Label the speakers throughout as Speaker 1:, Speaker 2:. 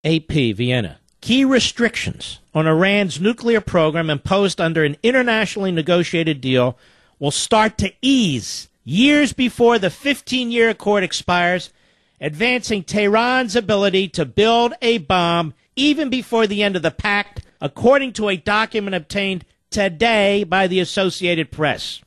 Speaker 1: AP, Vienna. Key restrictions on Iran's nuclear program imposed under an internationally negotiated deal will start to ease years before the 15-year accord expires, advancing Tehran's ability to build a bomb even before the end of the pact, according to a document obtained today by the Associated Press.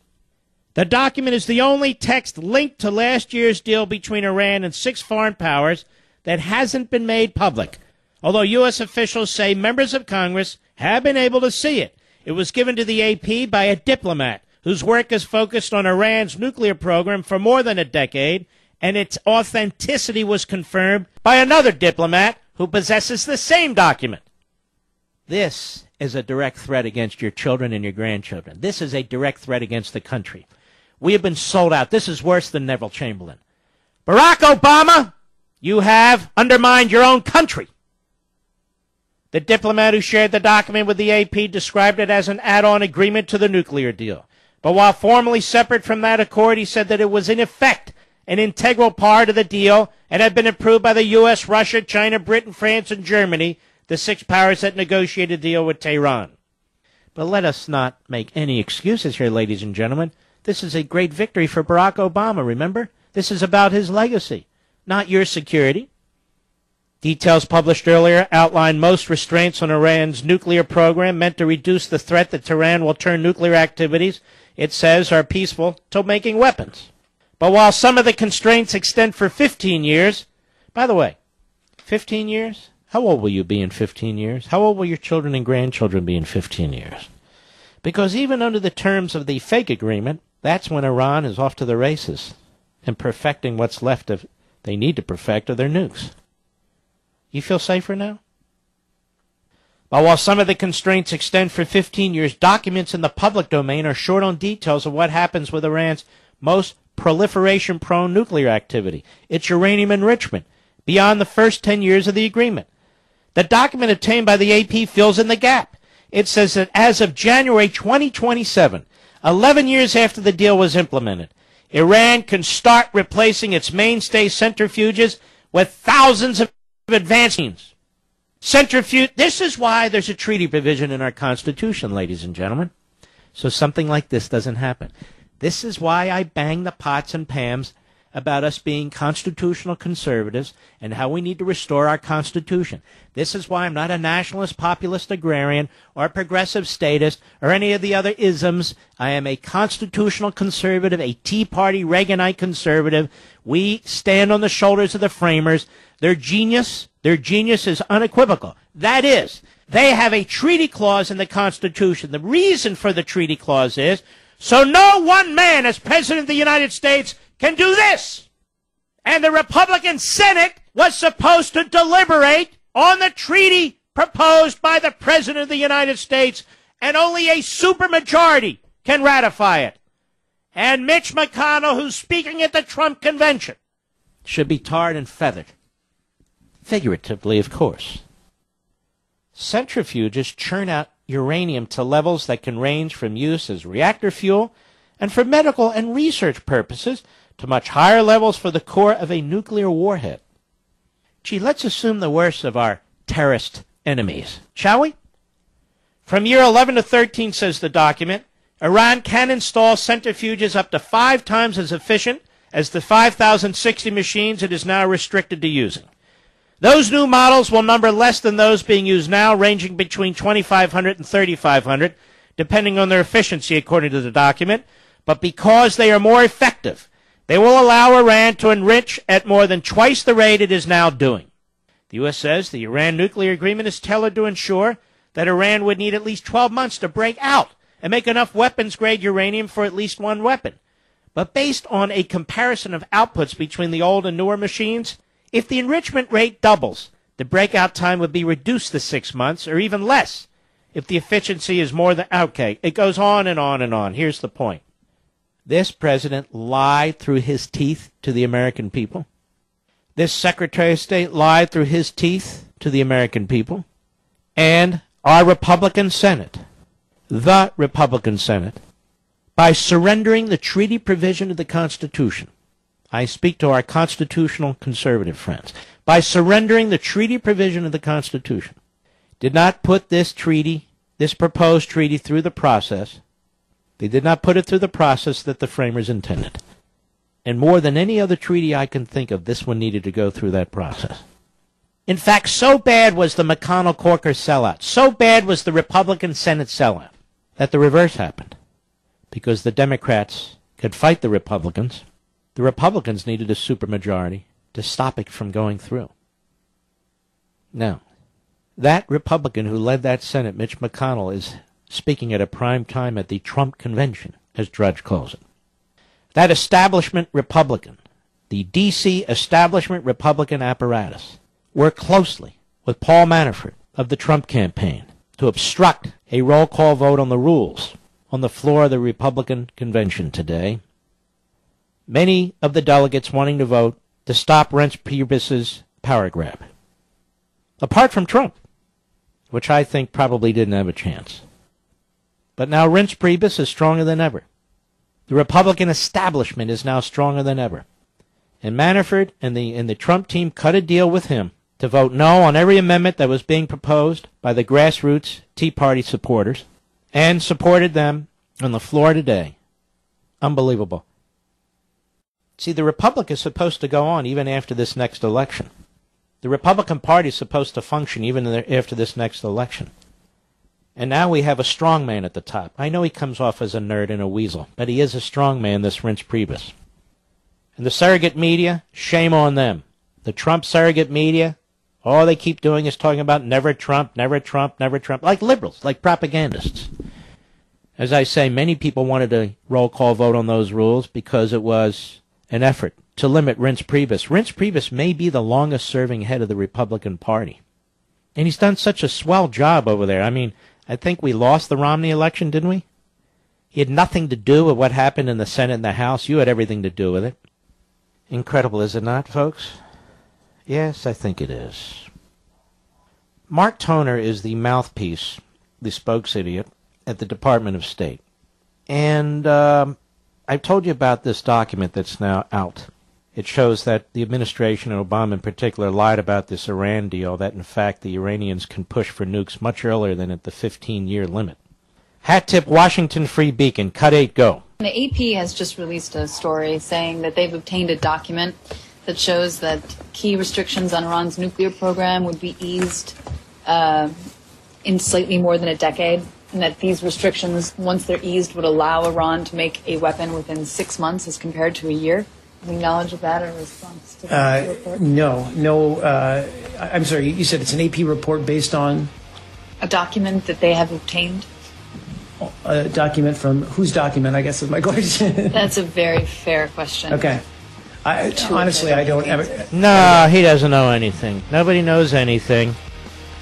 Speaker 1: The document is the only text linked to last year's deal between Iran and 6 foreign powers that hasn't been made public, although U.S. officials say members of Congress have been able to see it. It was given to the AP by a diplomat whose work has focused on Iran's nuclear program for more than a decade, and its authenticity was confirmed by another diplomat who possesses the same document. This is a direct threat against your children and your grandchildren. This is a direct threat against the country. We have been sold out. This is worse than Neville Chamberlain. Barack Obama, you have undermined your own country. The diplomat who shared the document with the AP described it as an add-on agreement to the nuclear deal. But while formally separate from that accord, he said that it was in effect an integral part of the deal and had been approved by the U.S., Russia, China, Britain, France, and Germany, the 6 powers that negotiated the deal with Tehran. But let us not make any excuses here, ladies and gentlemen. This is a great victory for Barack Obama, remember? This is about his legacy, not your security. Details published earlier outline most restraints on Iran's nuclear program meant to reduce the threat that Tehran will turn nuclear activities, it says, are peaceful to making weapons. But while some of the constraints extend for 15 years, by the way, 15 years? How old will you be in 15 years? How old will your children and grandchildren be in 15 years? Because even under the terms of the fake agreement, that's when Iran is off to the races and perfecting what's left of they need to perfect of their nukes. You feel safer now? But while some of the constraints extend for 15 years, documents in the public domain are short on details of what happens with Iran's most proliferation-prone nuclear activity, its uranium enrichment, beyond the first 10 years of the agreement. The document obtained by the AP fills in the gap. It says that as of January 2027, 11 years after the deal was implemented, Iran can start replacing its mainstay centrifuges with thousands of advanced means. This is why there's a treaty provision in our Constitution, ladies and gentlemen. So something like this doesn't happen. This is why I bang the pots and pans about us being constitutional conservatives and how we need to restore our Constitution. This is why I'm not a nationalist, populist, agrarian, or progressive statist, or any of the other isms. I am a constitutional conservative, a Tea Party, Reaganite conservative. We stand on the shoulders of the framers. Their genius is unequivocal. That is, they have a treaty clause in the Constitution. The reason for the treaty clause is so no one man as President of the United States can do this. And the Republican Senate was supposed to deliberate on the treaty proposed by the President of the United States, and only a supermajority can ratify it. And Mitch McConnell, who's speaking at the Trump convention, should be tarred and feathered. Figuratively, of course. Centrifuges churn out uranium to levels that can range from use as reactor fuel and for medical and research purposes to much higher levels for the core of a nuclear warhead. Gee, let's assume the worst of our terrorist enemies, shall we? From year 11 to 13, says the document, Iran can install centrifuges up to 5 times as efficient as the 5,060 machines it is now restricted to using. Those new models will number less than those being used now, ranging between 2,500 and 3,500, depending on their efficiency, according to the document. But because they are more effective, they will allow Iran to enrich at more than twice the rate it is now doing. The U.S. says the Iran nuclear agreement is tailored to ensure that Iran would need at least 12 months to break out and make enough weapons-grade uranium for at least one weapon. But based on a comparison of outputs between the old and newer machines, if the enrichment rate doubles, the breakout time would be reduced to 6 months, or even less, if the efficiency is more than... Okay, it goes on and on and on. Here's the point. This president lied through his teeth to the American people. This Secretary of State lied through his teeth to the American people. And our Republican Senate, the Republican Senate, by surrendering the treaty provision of the Constitution, I speak to our constitutional conservative friends, by surrendering the treaty provision of the Constitution, did not put this treaty, this proposed treaty, through the process. They did not put it through the process that the framers intended. And more than any other treaty I can think of, this one needed to go through that process. In fact, so bad was the McConnell-Corker sellout, so bad was the Republican Senate sellout, that the reverse happened. Because the Democrats could fight the Republicans needed a supermajority to stop it from going through. Now, that Republican who led that Senate, Mitch McConnell, is speaking at a prime time at the Trump convention, as Drudge calls it. That establishment Republican, the D.C. establishment Republican apparatus, worked closely with Paul Manafort of the Trump campaign to obstruct a roll call vote on the rules on the floor of the Republican convention today. Many of the delegates wanting to vote to stop Reince Priebus's power grab. Apart from Trump, which I think probably didn't have a chance. But now Reince Priebus is stronger than ever. The Republican establishment is now stronger than ever. And Manafort and the Trump team cut a deal with him to vote no on every amendment that was being proposed by the grassroots Tea Party supporters, and supported them on the floor today. Unbelievable. See, the Republic is supposed to go on even after this next election. The Republican Party is supposed to function even after this next election. And now we have a strong man at the top. I know he comes off as a nerd and a weasel, but he is a strong man, this Reince Priebus. And the surrogate media, shame on them. The Trump surrogate media, all they keep doing is talking about never Trump, never Trump, never Trump, like liberals, like propagandists. As I say, many people wanted a roll call vote on those rules because it was an effort to limit Reince Priebus. Reince Priebus may be the longest-serving head of the Republican Party. And he's done such a swell job over there. I mean, I think we lost the Romney election, didn't we? He had nothing to do with what happened in the Senate and the House. You had everything to do with it. Incredible, is it not, folks? Yes, I think it is. Mark Toner is the mouthpiece, the spokesidiot, at the Department of State. And I've told you about this document that's now out. It shows that the administration, and Obama in particular, lied about this Iran deal, that in fact the Iranians can push for nukes much earlier than at the 15-year limit. Hat tip, Washington Free Beacon, cut 8, go.
Speaker 2: The AP has just released a story saying that they've obtained a document that shows that key restrictions on Iran's nuclear program would be eased in slightly more than a decade, and that these restrictions, once they're eased, would allow Iran to make a weapon within 6 months as compared to a year. Any knowledge of that or response to that report?
Speaker 3: No. I'm sorry, you said it's an AP report based on?
Speaker 2: A document that they have obtained.
Speaker 3: A document from whose document, I guess is my question.
Speaker 2: That's a very fair question.
Speaker 3: Okay. Honestly, I don't ever...
Speaker 1: No, he doesn't know anything. Nobody knows anything.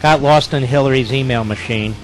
Speaker 1: Got lost in Hillary's email machine.